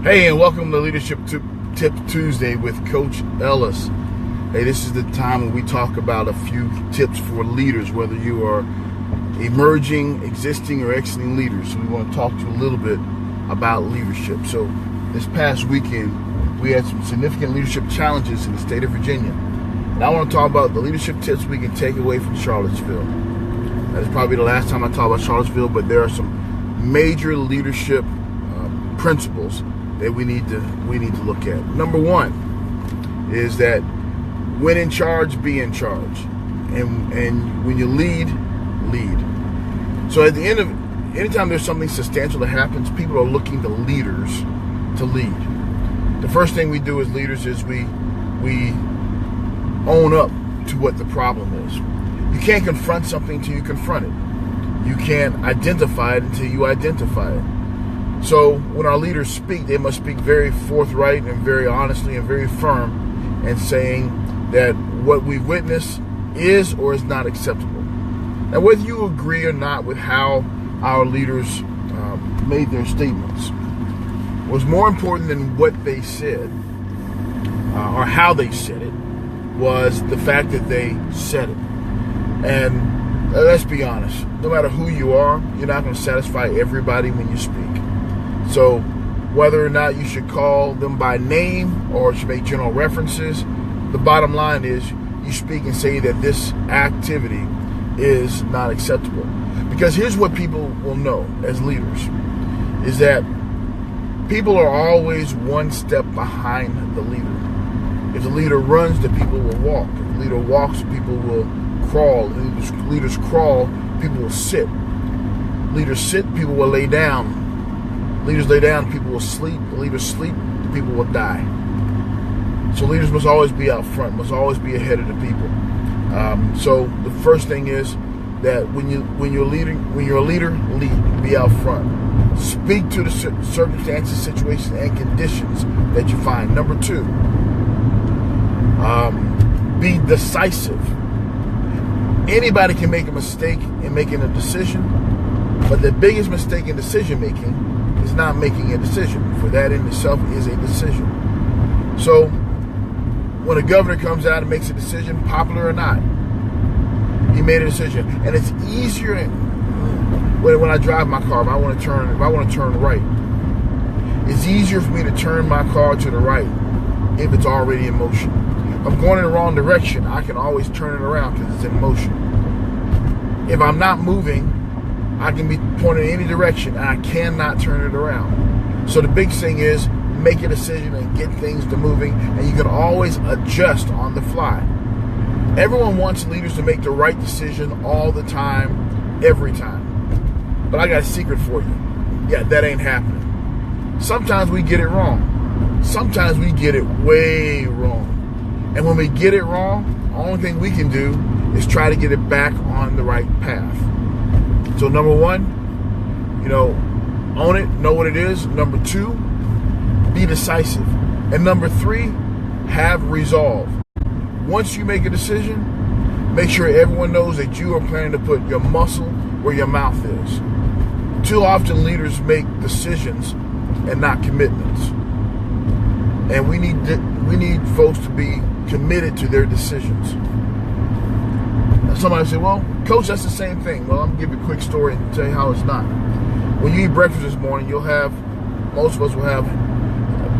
Hey, and welcome to Leadership Tip Tuesday with Coach Ellis. Hey, this is the time when we talk about a few tips for leaders, whether you are emerging, existing, or exiting leaders. So we want to talk to you a little bit about leadership. So this past weekend, we had some significant leadership challenges in the state of Virginia. And I want to talk about the leadership tips we can take away from Charlottesville. That is probably the last time I talk about Charlottesville, but there are some major leadership principles that we need to look at. Number one is that when in charge, be in charge, and when you lead. So at the end of anytime there's something substantial that happens, people are looking to leaders to lead. The first thing we do as leaders is we own up to what the problem is. You can't confront something until you confront it. You can't identify it until you identify it. So when our leaders speak, they must speak very forthright and very honestly and very firm, and saying that what we witness is or is not acceptable. Now, whether you agree or not with how our leaders made their statements, was more important than what they said or how they said it was the fact that they said it. And let's be honest, no matter who you are, you're not going to satisfy everybody when you speak. So whether or not you should call them by name or should make general references, the bottom line is you speak and say that this activity is not acceptable. Because here's what people will know as leaders, is that people are always one step behind the leader. If the leader runs, the people will walk. If the leader walks, people will crawl. If leaders crawl, people will sit. Leaders sit, people will lay down. Leaders lay down, people will sleep. The leaders sleep, the people will die. So leaders must always be out front, must always be ahead of the people. So the first thing is that when you're a leader, lead, be out front. Speak to the circumstances, situations, and conditions that you find. Number two, be decisive. Anybody can make a mistake in making a decision, but the biggest mistake in decision making is not making a decision, for that in itself is a decision. So when a governor comes out and makes a decision, popular or not, he made a decision. And it's easier when I drive my car, if I want to turn right, it's easier for me to turn my car to the right if it's already in motion. If I'm going in the wrong direction, I can always turn it around because it's in motion. If I'm not moving, I can be pointed in any direction and I cannot turn it around. So the big thing is make a decision and get things to moving, and you can always adjust on the fly. Everyone wants leaders to make the right decision all the time, every time. But I got a secret for you. Yeah, that ain't happening. Sometimes we get it wrong. Sometimes we get it way wrong. And when we get it wrong, the only thing we can do is try to get it back on the right path. So number one, own it, know what it is. Number two, be decisive. And number three, have resolve. Once you make a decision, make sure everyone knows that you are planning to put your muscle where your mouth is. Too often leaders make decisions and not commitments. And we need folks to be committed to their decisions. Now somebody say, well, Coach, that's the same thing. Well, I'm going to give you a quick story and tell you how it's not. When you eat breakfast this morning, most of us will have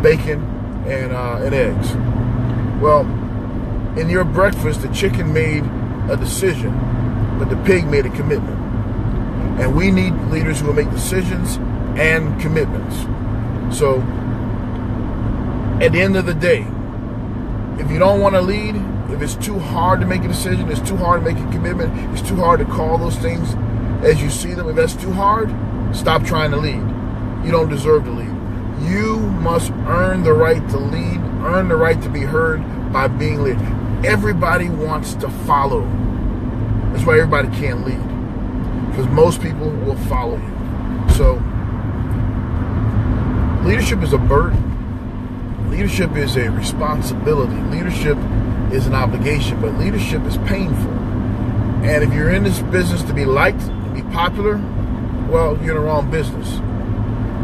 bacon and eggs. Well, in your breakfast, the chicken made a decision, but the pig made a commitment. And we need leaders who will make decisions and commitments. So at the end of the day, if you don't want to lead, if it's too hard to make a decision, it's too hard to make a commitment, it's too hard to call those things as you see them, if that's too hard, stop trying to lead. You don't deserve to lead. You must earn the right to lead, earn the right to be heard by being led. Everybody wants to follow. That's why everybody can't lead, because most people will follow you. So leadership is a burden. Leadership is a responsibility. Leadership is an obligation, but leadership is painful. And if you're in this business to be liked and be popular, well, you're in the wrong business.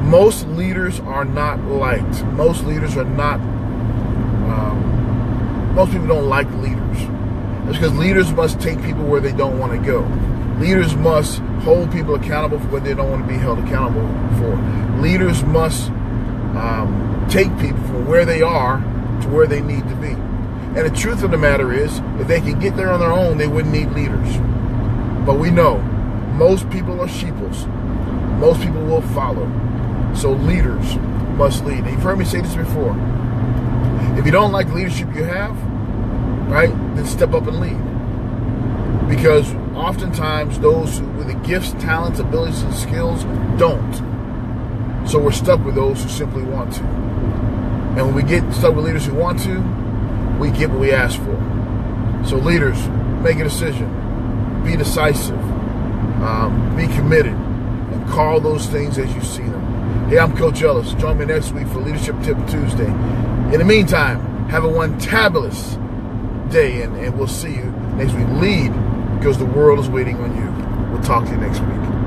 Most leaders are not liked. Most leaders are not, most people don't like leaders. It's because leaders must take people where they don't want to go. Leaders must hold people accountable for what they don't want to be held accountable for. Leaders must take people from where they are to where they need to be. And the truth of the matter is, if they could get there on their own, they wouldn't need leaders. But we know most people are sheeples. Most people will follow. So leaders must lead. And you've heard me say this before. If you don't like the leadership you have, right, then step up and lead. Because oftentimes those with the gifts, talents, abilities, and skills don't. So we're stuck with those who simply want to. And when we get stuck with leaders who want to, we get what we ask for. So leaders, make a decision. Be decisive. Be committed. And call those things as you see them. Hey, I'm Coach Ellis. Join me next week for Leadership Tip Tuesday. In the meantime, have a one-tabulous day, and we'll see you next week. Lead, because the world is waiting on you. We'll talk to you next week.